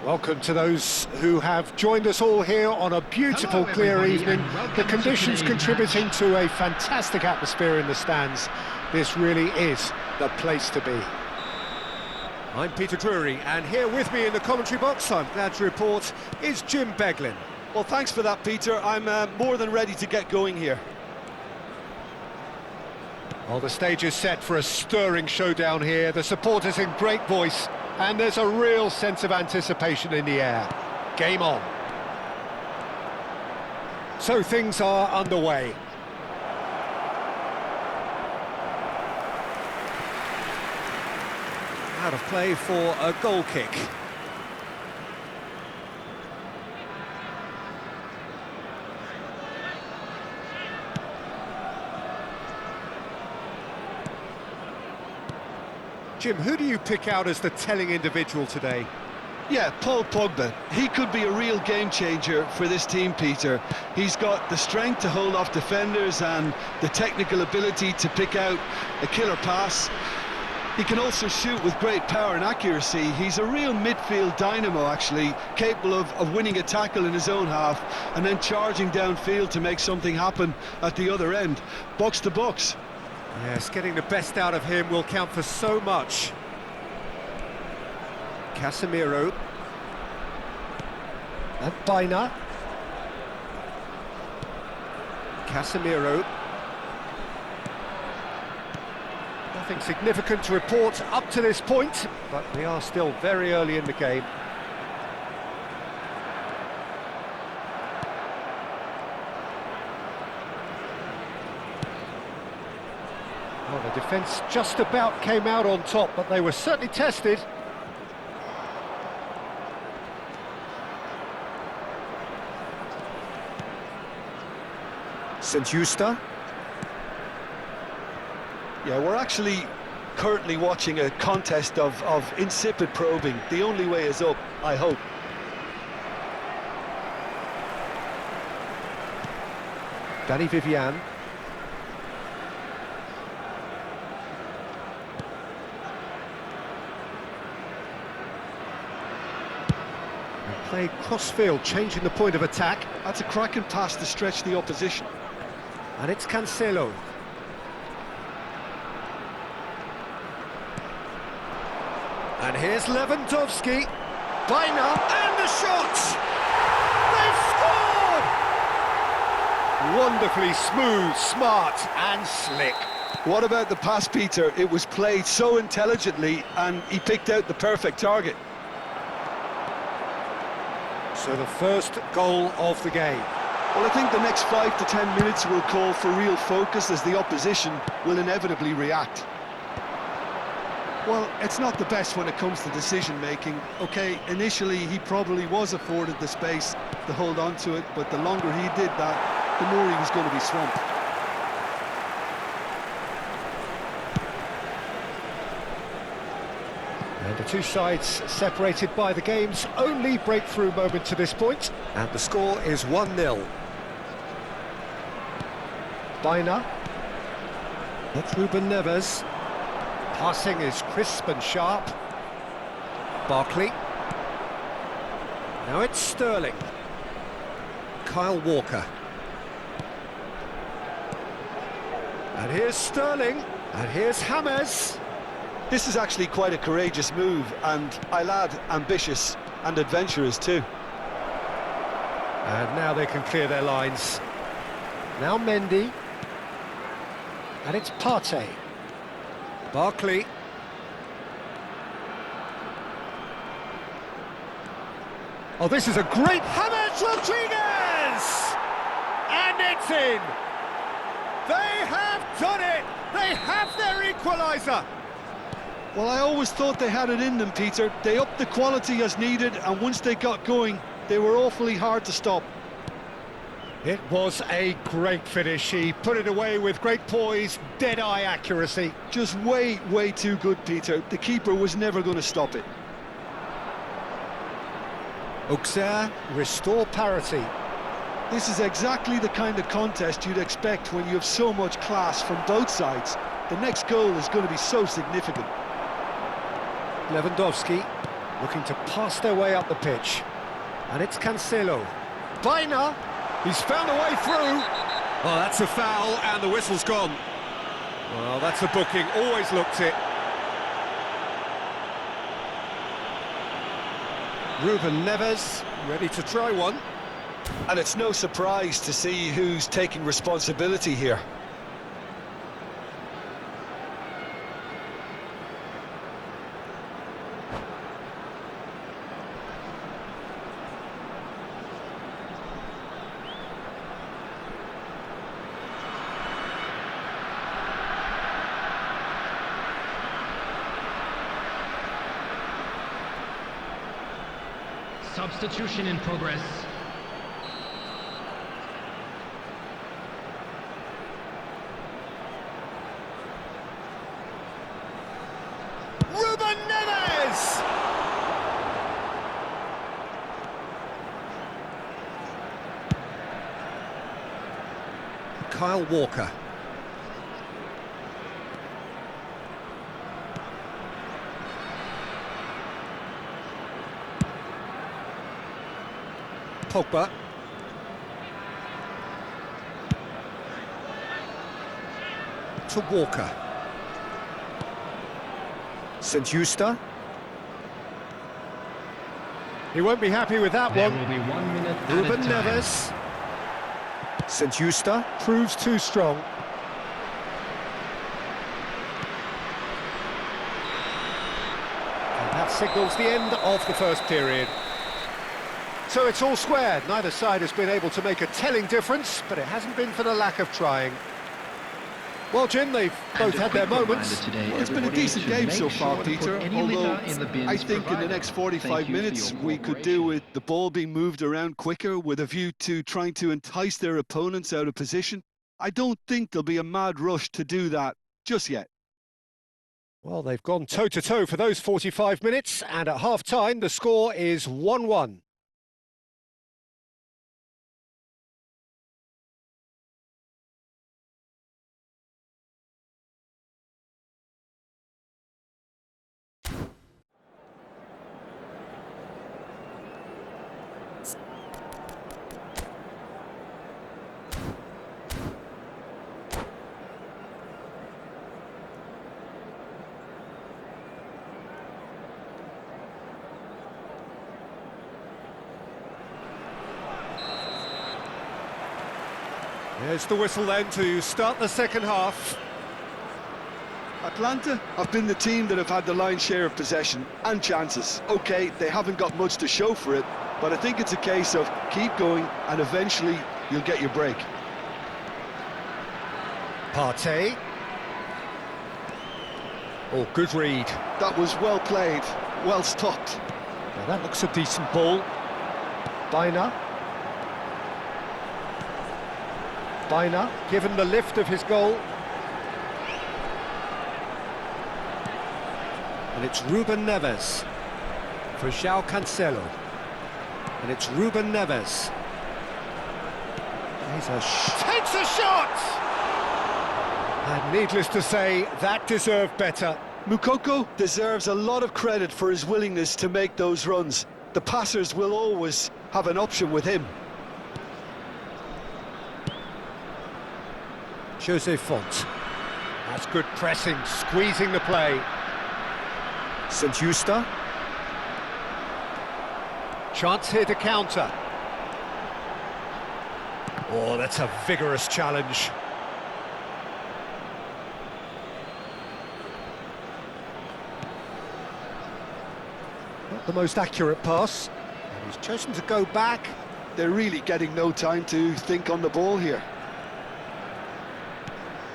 Welcome to those who have joined us all here on a beautiful, Hello, clear evening. The to conditions today's contributing match. to a fantastic atmosphere in the stands. This really is the place to be. I'm Peter Drury, and here with me in the commentary box, I'm glad to report, is Jim Beglin. Well, thanks for that, Peter. I'm more than ready to get going here. Well, the stage is set for a stirring showdown here. The supporters in great voice, and there's a real sense of anticipation in the air. Game on. So things are underway. Out of play for a goal kick. Jim, who do you pick out as the telling individual today? Yeah, Paul Pogba. He could be a real game changer for this team, Peter. He's got the strength to hold off defenders and the technical ability to pick out a killer pass. He can also shoot with great power and accuracy. He's a real midfield dynamo, actually, capable of winning a tackle in his own half and then charging downfield to make something happen at the other end. Box to box. Yes, getting the best out of him will count for so much. Casemiro. And Baina. Casemiro. Nothing significant to report up to this point, but we are still very early in the game. Well, the defence just about came out on top, but they were certainly tested. St-Juste. Yeah, we're actually currently watching a contest of insipid probing. The only way is up, I hope. Danny Vivian. Played cross-field, changing the point of attack. That's a cracking pass to stretch the opposition. And it's Cancelo. And here's Lewandowski. Baina, and the shot! They've scored! Wonderfully smooth, smart and slick. What about the pass, Peter? It was played so intelligently and he picked out the perfect target. So the first goal of the game. Well, I think the next 5 to 10 minutes will call for real focus as the opposition will inevitably react. Well, it's not the best when it comes to decision-making. Okay, initially he probably was afforded the space to hold on to it, but the longer he did that, the more he was going to be swamped. And the two sides separated by the game's only breakthrough moment to this point. And the score is 1-0. Baina. That's Ruben Neves. Passing is crisp and sharp. Barkley. Now it's Sterling. Kyle Walker. And here's Sterling. And here's James. This is actually quite a courageous move, and I'll add ambitious and adventurous too. And now they can clear their lines. Now Mendy. And it's Partey. Barkley. Oh, this is a great... James Rodriguez! And it's in! They have done it! They have their equaliser! Well, I always thought they had it in them, Peter. They upped the quality as needed, and once they got going, they were awfully hard to stop. It was a great finish. He put it away with great poise, dead-eye accuracy. Just way, way too good, Peter. The keeper was never going to stop it. Auxerre restore parity. This is exactly the kind of contest you'd expect when you have so much class from both sides. The next goal is going to be so significant. Lewandowski. looking to pass their way up the pitch. And it's Cancelo. Baina, he's found a way through. Oh, that's a foul, and the whistle's gone. Well, that's a booking, always looked it. Ruben Neves, ready to try one. And it's no surprise to see who's taking responsibility here. Substitution in progress. Ruben Neves! Kyle Walker. Pogba. To Walker. St. Justa. He won't be happy with that There one. will be 1 minute Ruben added time. Neves. St. Justa proves too strong. And that signals the end of the first period. So it's all square. Neither side has been able to make a telling difference, but it hasn't been for the lack of trying. Well, Jim, they've both had their moments. Well, it's been a decent game so far, Peter, although I think in the next 45 minutes we could do with the ball being moved around quicker with a view to trying to entice their opponents out of position. I don't think there'll be a mad rush to do that just yet. Well, they've gone toe-to-toe for those 45 minutes, and at half-time the score is 1-1. There's the whistle then to start the second half. Atlanta have been the team that have had the lion's share of possession and chances. OK, they haven't got much to show for it, but I think it's a case of keep going and eventually you'll get your break. Partey. Oh, good read. That was well played, well stopped. Now that looks a decent ball. Baina. Baina, given the lift of his goal. And it's Ruben Neves for João Cancelo. And it's Ruben Neves. Takes a shot! And needless to say, that deserved better. Moukoko deserves a lot of credit for his willingness to make those runs. The passers will always have an option with him. Jose Font. That's good pressing, squeezing the play. St. Justa. Chance here to counter. Oh, that's a vigorous challenge. Not the most accurate pass. And he's chosen to go back. They're really getting no time to think on the ball here.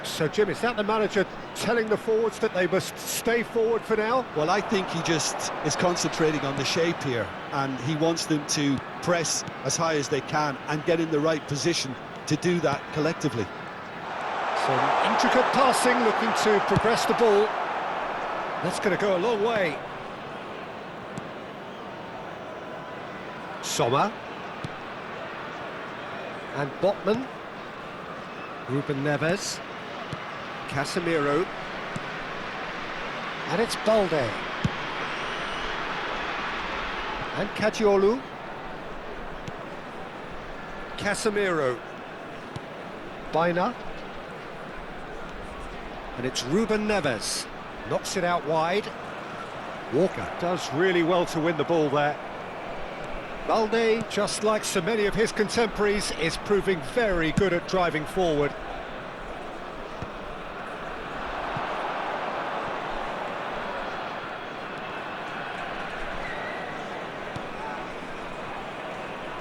So, Jim, is that the manager telling the forwards that they must stay forward for now? Well, I think he just is concentrating on the shape here, and he wants them to press as high as they can and get in the right position to do that collectively. Some intricate passing, looking to progress the ball. That's going to go a long way. Sommer. And Botman. Ruben Neves. Casemiro. And it's Balde. And Kajiolu. Casemiro. Baina. And it's Ruben Neves. Knocks it out wide. Walker does really well to win the ball there. Balde, just like so many of his contemporaries, is proving very good at driving forward.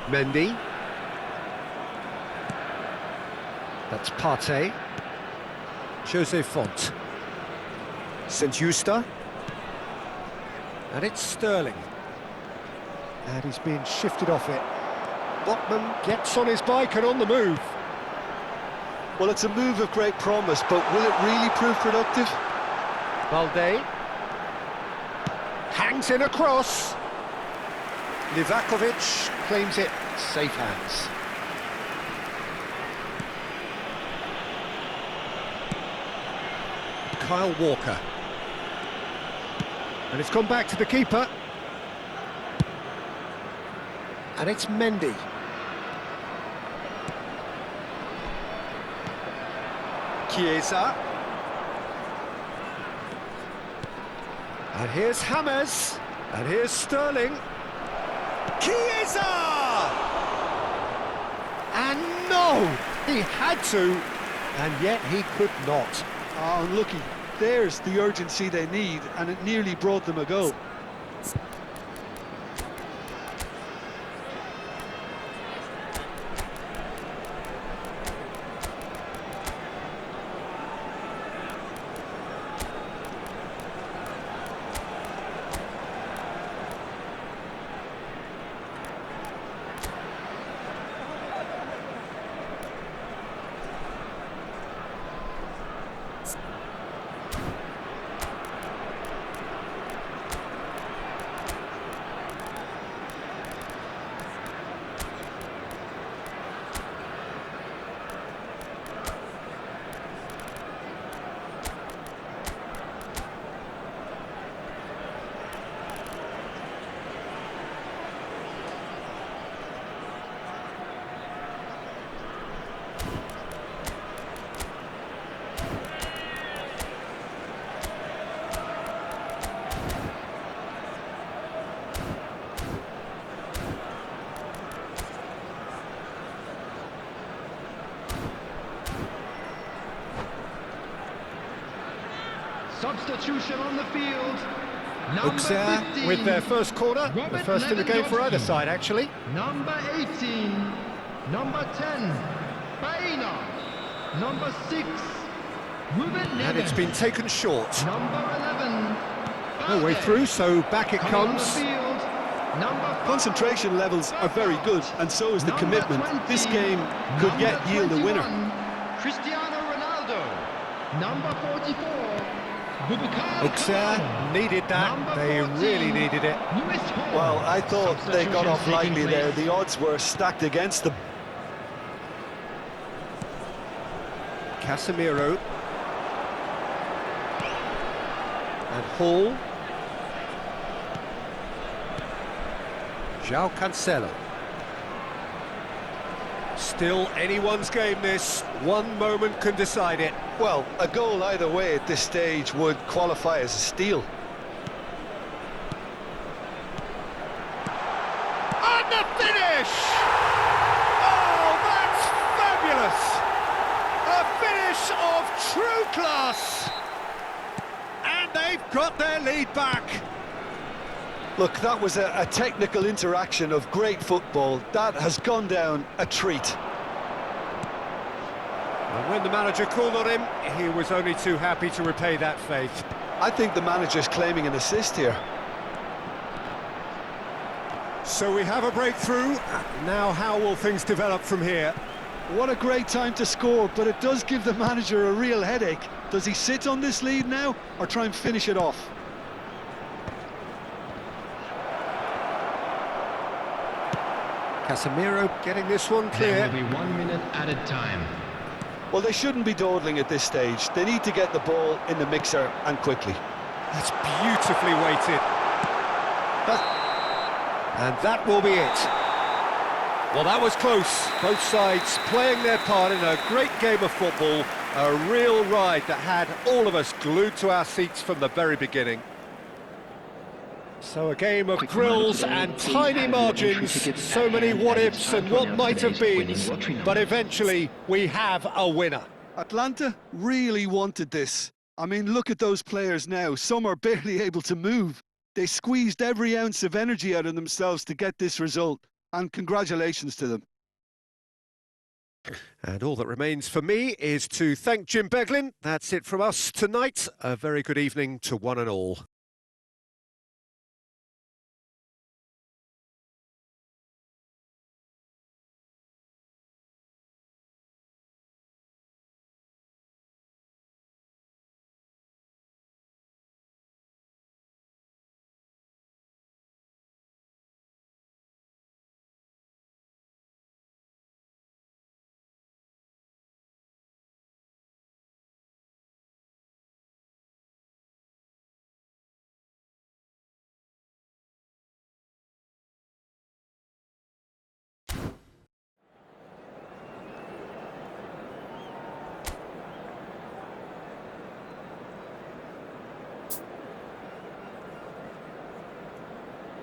Mendy. That's Partey. Jose Font. Saint-Juste. And it's Sterling. And he's being shifted off it. Botman gets on his bike and on the move. Well, it's a move of great promise, but will it really prove productive? Balde. Hangs in a cross. Livakovic claims it. Safe hands. Kyle Walker. And it's gone back to the keeper. And it's Mendy. Chiesa. And here's James. And here's Sterling. Chiesa! And no! He had to, and yet he could not. Oh, unlucky. There's the urgency they need, and it nearly brought them a goal. Substitution on the field. Number Auxerre 15, with their first corner, the Robert first in the game for either Lewandowski. side, actually. Number 18, number 10, Baina. Number 6, Ruben Neves. And it's been taken short. Number 11, No way Balde. through, so back it Coming on the comes. field, number 5, Concentration levels are very good, and so is the number commitment. 20, This game could number yet yield a winner. 21, Cristiano Ronaldo. Number 44, Boubacar Auxerre Kamara. needed that, Number they 14, really needed it. Lewis Hall. Well, I thought they got off Substitutions lightly taking there. place. The odds were stacked against them. Casemiro. And Hall. João Cancelo. Still anyone's game this. One moment can decide it. Well, a goal either way at this stage would qualify as a steal. And the finish! Oh, that's fabulous! A finish of true class! And they've got their lead back. Look, that was a technical interaction of great football. That has gone down a treat. And when the manager called on him, he was only too happy to repay that faith. I think the manager's claiming an assist here. So we have a breakthrough. Now how will things develop from here? What a great time to score, but it does give the manager a real headache. Does he sit on this lead now, or try and finish it off? Casemiro getting this one There clear. will be 1 minute added time. Well, they shouldn't be dawdling at this stage. They need to get the ball in the mixer, and quickly. That's beautifully weighted. And that will be it. Well, that was close. Both sides playing their part in a great game of football. A real ride that had all of us glued to our seats from the very beginning. So a game of thrills and tiny margins, so many what-ifs and what might have been, but eventually we have a winner. Atlanta really wanted this. I mean, look at those players now. Some are barely able to move. They squeezed every ounce of energy out of themselves to get this result, and congratulations to them. And all that remains for me is to thank Jim Beglin. That's it from us tonight. A very good evening to one and all.